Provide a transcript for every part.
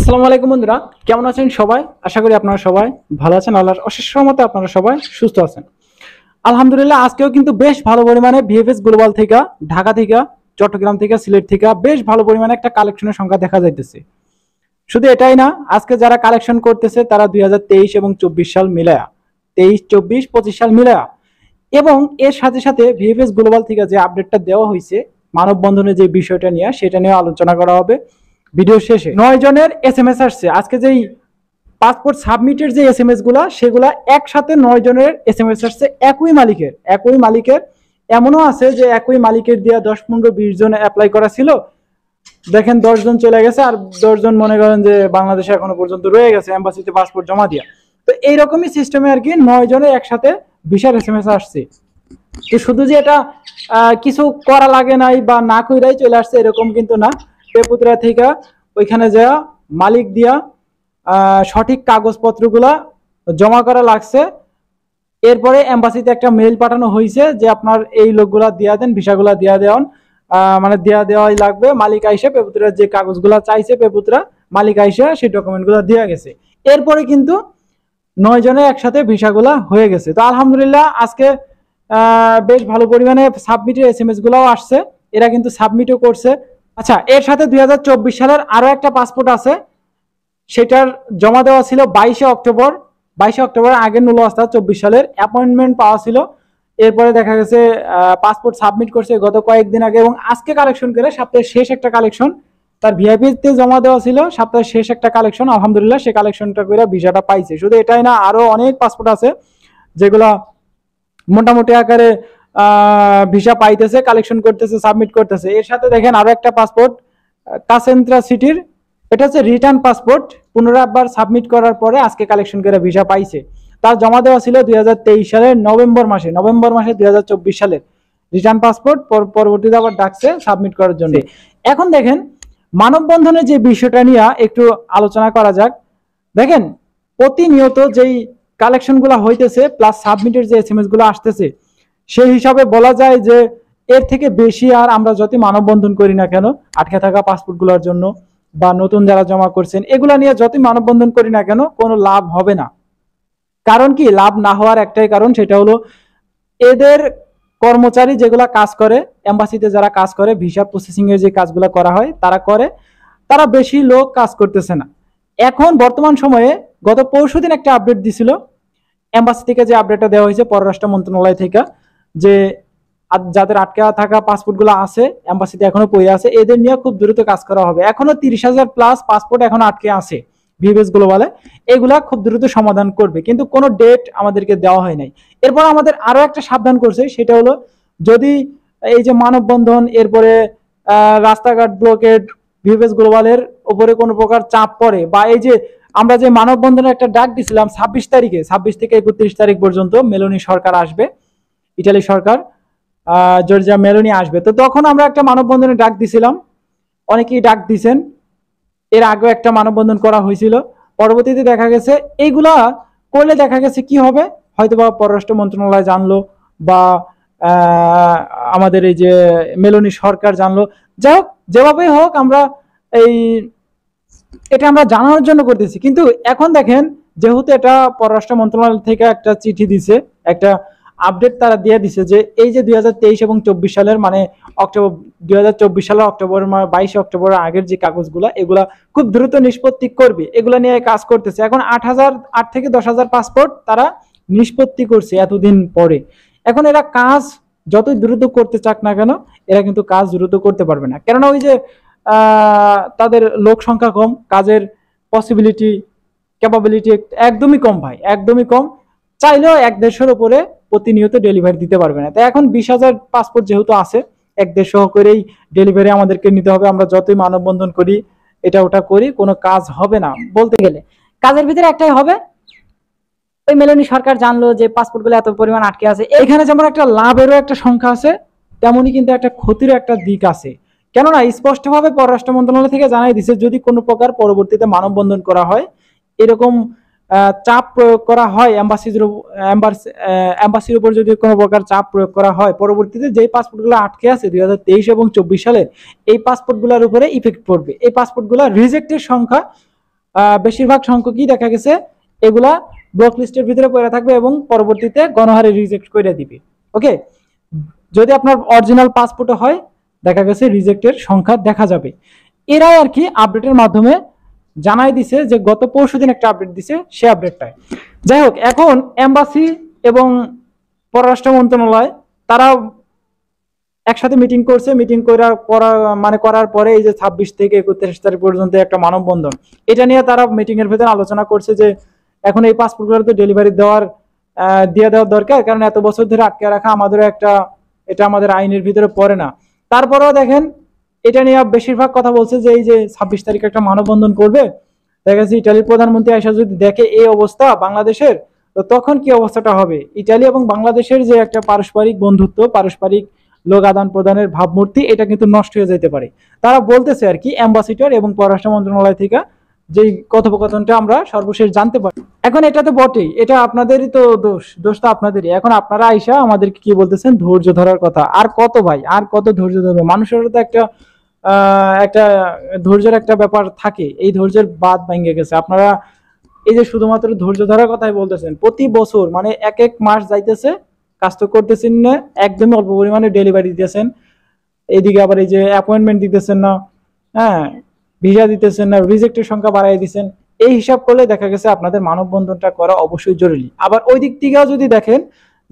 আসসালামু আলাইকুম বন্ধুরা, কেমন আছেন সবাই? আশা করি আপনারা সবাই ভালো আছেন। আল্লাহর অশেষ রহমতে আপনারা সবাই সুস্থ আছেন। আলহামদুলিল্লাহ, আজকেও কিন্তু বেশ ভালো পরিমাণে ভিএফএস গ্লোবাল থেকে, ঢাকা থেকে, চট্টগ্রাম থেকে, সিলেট থেকে বেশ ভালো পরিমাণে একটা কালেকশনের সংখ্যা দেখা যাইতেছে। শুধু এটাই না, আজকে যারা কালেকশন করতেছে তারা 2023 এবং 24 সাল মিলায়া, 23, 24, 25 সাল মিলায়া, এবং এর সাথে সাথে ভিএফএস গ্লোবাল থেকে যে আপডেটটা দেওয়া হয়েছে মানববন্ধনের যে বিষয়টা নিয়ে, সেটা নিয়ে আলোচনা করা হবে ভিডিও শেষে। 9 জনের এসএমএস আসছে আজকে, যেই পাসপোর্ট সাবমিটের যে এসএমএস গুলা, সেগুলা একসাথে 9 জনের এসএমএস আসছে একই মালিকের। এমনও আছে যে একই মালিকের দিয়া 10, 15, 20 জন অ্যাপ্লাই করা ছিল, দেখেন 10 জন চলে গেছে আর 10 জন মনে করেন যে বাংলাদেশে এখনো পর্যন্ত রয়ে গেছে এম্বাসিতে পাসপোর্ট জমা দিয়া। তো এইরকমই সিস্টেমে আর কি 9 জনের একসাথে ভিসার এসএমএস আসছে। তো শুধু যে এটা কিছু করা লাগে নাই বা না কইরাই চলে আসছে এরকম কিন্তু না। পেপুত্রা থেকে ওইখানে যা মালিক দিয়া সঠিক কাগজপত্রগুলা জমা করা লাগছে। এরপরে এম্বাসিতে একটা মেইল পাঠানো হয়েছে যে আপনার এই লোকগুলা দিয়া দেন, ভিসাগুলা দিয়া দেওয়ান, মানে দিয়া দেওয়াই লাগবে। মালিক আইসে পেপুত্রার যে কাগজগুলা চাইছে, পেপুত্রা মালিক আইসে সেই ডকুমেন্টগুলো দিয়া গেছে। এরপরে কিন্তু 9 জনের একসাথে ভিসাগুলা হয়ে গেছে। তো আলহামদুলিল্লাহ, আজকে বেশ ভালো পরিমাণে সাবমিটের এসএমএস গুলাও আসছে, এরা কিন্তু সাবমিটও করছে। আচ্ছা, এর সাথে 2024 সালের আরো একটা পাসপোর্ট আছে, সেটার জমা দেওয়া ছিল 22 অক্টোবর। 22 অক্টোবর আগের নুলো আসতা 24 সালের অ্যাপয়েন্টমেন্ট পাওয়া ছিল। এরপরে দেখা গেছে পাসপোর্ট সাবমিট করছে গত কয়েকদিন আগে, এবং আজকে কালেকশন করে সপ্তাহের শেষ একটা কালেকশন তার ভিআইপিতে জমা দেওয়া ছিল, সপ্তাহের শেষ একটা কালেকশন। আলহামদুলিল্লাহ, সেই কালেকশনটা করে ভিসাটা পাইছে। শুধু এটাই না, আরো অনেক পাসপোর্ট আছে যেগুলা মোটামুটি আকারে ভিসা পাইতেছে, কালেকশন করতেছে, সাবমিট করতেছে। এর সাথে দেখেন আরো একটা পাসপোর্ট কাসেন্দ্রা সিটির, এটা হচ্ছে রিটার্ন পাসপোর্ট। পুনরাবার সাবমিট করার পরে আজকে কালেকশন করে ভিসা পাইছে। তার জমা দেওয়া ছিল 2023 সালের নভেম্বর মাসে 2024 সালের রিটার্ন পাসপোর্ট। পরবর্তীতে আবার ডাকছে সাবমিট করার জন্য। এখন দেখেন মানববন্ধনের যে বিষয়টা নিয়ে একটু আলোচনা করা যাক। দেখেন প্রতিনিয়ত যেই কালেকশন গুলা হইতেছে প্লাস সাবমিটের যে এসএমএস গুলো আসতেছে, সেই হিসাবে বলা যায় যে এর থেকে বেশি আর আমরা যত মানববন্ধন করি না কেন আটকে থাকা পাসপোর্ট গুলোর জন্য বা নতুন যারা জমা করছেন এগুলা নিয়ে যত মানববন্ধন করি না কেন কোনো লাভ হবে না। কারণ কি, লাভ না হওয়ার একটাই কারণ, সেটা হলো এদের কর্মচারী যেগুলা কাজ করে, এম্বাসিতে যারা কাজ করে, ভিসা প্রসেসিং এর যে কাজগুলো করা হয় তারা বেশি লোক কাজ করতেছে না। এখন বর্তমান সময়ে গত পরশুদিন একটা আপডেট দিছিল এম্বাসি থেকে, যে আপডেটটা দেওয়া হয়েছে পররাষ্ট্র মন্ত্রণালয় থেকে, যে যাদের আটকে থাকা পাসপোর্ট গুলো আছে এম্বাসিতে এখনো পড়ে আছে, এদের নিয়ে খুব দ্রুত কাজ করা হবে। এখনো 30,000 প্লাস পাসপোর্ট এখনো আটকে আছে ভিএফএস গ্লোবালে, এগুলা খুব দ্রুত সমাধান করবে, কিন্তু কোনো ডেট আমাদেরকে দেওয়া হয় নাই। এরপর আমাদের আরো একটা সাবধান করছে, সেটা হলো যদি এই যে মানববন্ধন, এরপরে রাস্তাঘাট ব্লকেড, ভিএফএস গ্লোবালের উপরে কোনো প্রকার চাপ পড়ে, বা এই যে আমরা যে মানববন্ধনের একটা ডাক দিছিলাম 26 তারিখে, 26 থেকে 31 তারিখ পর্যন্ত মেলোনি সরকার আসবে, ইটালি সরকার, জর্জিয়া মেলোনি আসবে। তো তখন আমরা একটা মানববন্ধনের ডাক দিছিলাম, অনেকেই ডাক দিছেন। এর আগেও একটা মানববন্ধন করা হয়েছিল। পরবর্তীতে দেখা গেছে এইগুলা করলে দেখা গেছে কি হবে, হয়তোবা পররাষ্ট্র মন্ত্রণালয় জানলো বা আমাদের এই যে মেলোনি সরকার জানলো। যাই হোক, যেভাবেই হোক আমরা এটা আমরা জানানোর জন্য করতেছি। কিন্তু এখন দেখেন, যেহেতু এটা পররাষ্ট্র মন্ত্রণালয় থেকে একটা চিঠি দিছে, একটা আপডেট তারা দিয়ে দিছে যে এই যে 2023 এবং 24 সালের মানে অক্টোবর, 2024 সালের অক্টোবর 22 অক্টোবর আগের যে কাগজগুলা, এগুলা খুব দ্রুত নিষ্পত্তি করবে, এগুলা নিয়ে কাজ করতেছে। এখন 8 থেকে 10,000 পাসপোর্ট তারা নিষ্পত্তি করছে এতদিন পরে। এখন এরা কাজ যতই দ্রুত করতে চাক না কেন, এরা কিন্তু কাজ দ্রুত করতে পারবে না, কেননা ওই যে তাদের লোক সংখ্যা কম, কাজের পসিবিলিটি, ক্যাপাবিলিটি একদমই কম ভাই, একদমই কম। চাইলেও 1-1.5 উপরে প্রতিনিয়ত ডেলিভারি দিতে পারবে না। তাই এখন 20,000 পাসপোর্ট যেহেতু আছে, 1-1.5 করেই ডেলিভারি আমাদেরকে নিতে হবে। আমরা যতই মানববন্ধন করি, এটা ওটা করি, কোনো কাজ হবে না। বলতে গেলে কাজের ভিতরে একটাই হবে, ওই মেলোনি সরকার জানলো যে পাসপোর্ট গুলো এত পরিমাণ আটকে আছে। এখানে যেমন একটা লাভেরও একটা সংখ্যা আছে, তেমনই কিন্তু একটা ক্ষতিরও একটা দিক আছে। কেননা স্পষ্টভাবে পররাষ্ট্র মন্ত্রণালয় থেকে জানাই দিছে, যদি কোনো প্রকার পরবর্তীতে মানববন্ধন করা হয়, এরকম চাপ প্রয়োগ করা হয় এম্বাসির উপর, যদি কোনো প্রকার চাপ প্রয়োগ করা হয়, পরবর্তীতে যেই পাসপোর্টগুলো আটকে আছে 2023 এবং 24 সালের, এই পাসপোর্টগুলোর উপরে ইফেক্ট পড়বে। এই পাসপোর্টগুলো রিজেক্টের সংখ্যা বেশিরভাগ সংখ্যকই দেখা গেছে এগুলা ব্লক লিস্টের ভিতরে পড়ে থাকবে এবং পরবর্তীতে গণহারে রিজেক্ট করে দিবে। ওকে, যদি আপনার অরিজিনাল পাসপোর্টে হয় দেখা গেছে রিজেক্টের সংখ্যা দেখা যাবে। এরাই আর কি আপডেটের মাধ্যমে জানাই দিছে যে গত পরশুদিন একটা আপডেট দিছে, সে আপডেটটাই। যাই হোক, এখন এম্বাসি এবং পররাষ্ট্র মন্ত্রণালয় তারা একসাথে মিটিং করছে। মিটিং করার পরে এই যে 26 থেকে 31 তারিখ পর্যন্ত একটা মানববন্ধন, এটা নিয়ে তারা মিটিং এর ভেতরে আলোচনা করছে যে এখন এই পাসপোর্টগুলো তো ডেলিভারি দিয়ে দেওয়ার দরকার, কারণ এত বছর ধরে আটকে রাখা এটা আমাদের আইনের ভিতরে পড়ে না। তারপরেও দেখেন এটা নিয়ে বেশিরভাগ কথা বলছে যে এই যে 26 তারিখ একটা মানববন্ধন করবে, দেখা যাচ্ছে ইটালির প্রধানমন্ত্রী আইসা যদি দেখে এই অবস্থা বাংলাদেশের, তো তখন কি অবস্থাটা হবে। ইটালি এবং বাংলাদেশের যে একটা পারস্পরিক বন্ধুত্ব, পারস্পরিক লোক আদান প্রদানের ভাবমূর্তি, এটা কিন্তু নষ্ট হয়ে যেতে পারে। তারা বলতেছে আর কি, অ্যাম্বাসিডর এবং পররাষ্ট্র মন্ত্রণালয় থেকে যে কথোপকথনটা আমরা সর্বশেষ জানতে পারি। এখন এটা তো বটেই, এটা আপনাদেরই তো দোষ তো আপনাদেরই। এখন আপনারা আইসা আমাদেরকে কি বলতেছেন, ধৈর্য ধরার কথা। আর কত ভাই, আর কত ধৈর্য ধরবে? মানুষের তো একটা ধৈর্যের একটা ব্যাপার থাকে, এই ধৈর্যের বাদ ভেঙে গেছে। আপনারা এই যে শুধুমাত্র ধৈর্য ধরার কথাই বলতেছেন, প্রতি বছর মানে এক মাস যাইতেছে, কাজ তো করতেছেন না, একদমই অল্প পরিমাণে ডেলিভারি দিতেছেন। এইদিকে আবার এই যে অ্যাপয়েন্টমেন্ট দিতেছেন না, হ্যাঁ, ভিসা দিতেছেন না, রিজেক্টের সংখ্যা বাড়াই দিচ্ছেন। এই হিসাব করলে দেখা গেছে আপনাদের মানববন্ধনটা করা অবশ্যই জরুরি। আবার ওই দিক থেকেও যদি দেখেন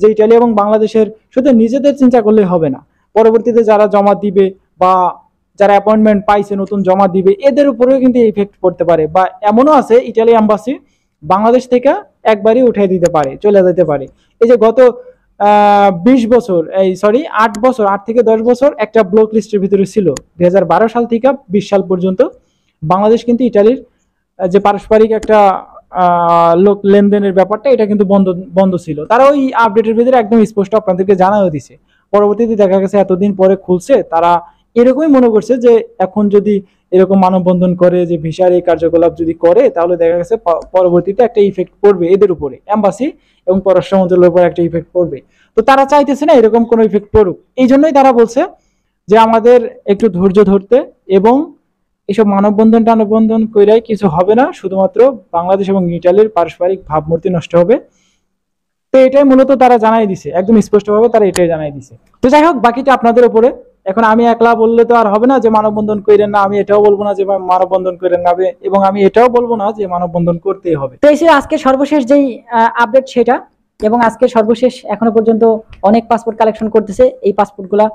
যে ইটালি এবং বাংলাদেশের শুধু নিজেদের চিন্তা করলে হবে না, পরবর্তীতে যারা জমা দিবে বা যারা অ্যাপয়েন্টমেন্ট পাইছে নতুন জমা দিবে, এদের উপরেও কিন্তু ইফেক্ট পড়তে পারে। বা এমনও আছে ইটালি এম্বাসি বাংলাদেশ থেকে একবারই উঠিয়ে দিতে পারে, চলে যেতে পারে। এই যে গত 20 বছর, 8 থেকে 10 বছর একটা ব্লক লিস্টের ভিতরে ছিল। 2012 সাল থেকে 20 সাল পর্যন্ত বাংলাদেশ কিন্তু ইটালির যে পারস্পরিক একটা লোক লেনদেনের ব্যাপারটা, এটা কিন্তু বন্ধ ছিল। তারা ওই আপডেটের ভিতরে একদম স্পষ্ট আপনাদেরকে জানাও দিছে। পরবর্তীতে দেখা গেছে এতদিন পরে খুলছে, তারা এরকমই মনে করছে যে এখন যদি এরকম মানববন্ধন করে, যে ভিসার এই কার্যকলাপ যদি করে, তাহলে দেখা গেছে পরবর্তীতে একটা ইফেক্ট পড়বে এদের উপরে, এম্বাসি এবং পররাষ্ট্র মন্ত্রণালয়ের উপর একটা ইফেক্ট পড়বে। তো তারা চাইতেছে না এরকম কোনো ইফেক্ট পড়ুক। এই জন্যই তারা বলছে যে আমাদের একটু ধৈর্য ধরতে, এবং এইসব মানববন্ধন কইরাই কিছু হবে না, শুধুমাত্র বাংলাদেশ এবং ইটালির পারস্পরিক ভাবমূর্তি নষ্ট হবে। তো এটাই মূলত তারা জানাই দিছে, একদম স্পষ্টভাবে তারা এটাই জানাই দিছে। তো যাই হোক, বাকিটা আপনাদের উপরে। এখন আমি একলা বললে তো আর হবে না যে মানববন্ধন করেন না, আমি এটাও বলবো না যে মানববন্ধন করেন না, এবং আমি এটাও বলবো না যে মানববন্ধন করতেই হবে। তো এই ছিল আজকে সর্বশেষ যেই আপডেট সেটা। এবং আজকে সর্বশেষ এখনো পর্যন্ত অনেক পাসপোর্ট কালেকশন করতেছে, এই পাসপোর্টগুলা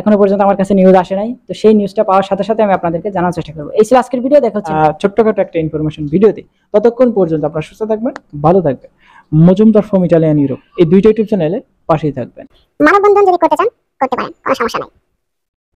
এখনো পর্যন্ত আমার কাছে নিউজ আসে নাই। তো সেই নিউজটা পাওয়ার সাথে সাথে আমি আপনাদেরকে জানার চেষ্টা করবো। এই ছিল আজকের ভিডিও, দেখা হচ্ছে ছোট্টখাটো একটা ইনফরমেশন ভিডিওতে। ততক্ষণ পর্যন্ত আপনারা সুস্থ থাকবেন, ভালো থাকবেন। মজুমদার ফ্রম ইটালিয়ান ইউরোপ এই দুইটা ইউটিউব চ্যানেলে পাশেই থাকবেন। মানববন্ধন যদি করতে চান করতে পারেন, কোনো সমস্যা নাই।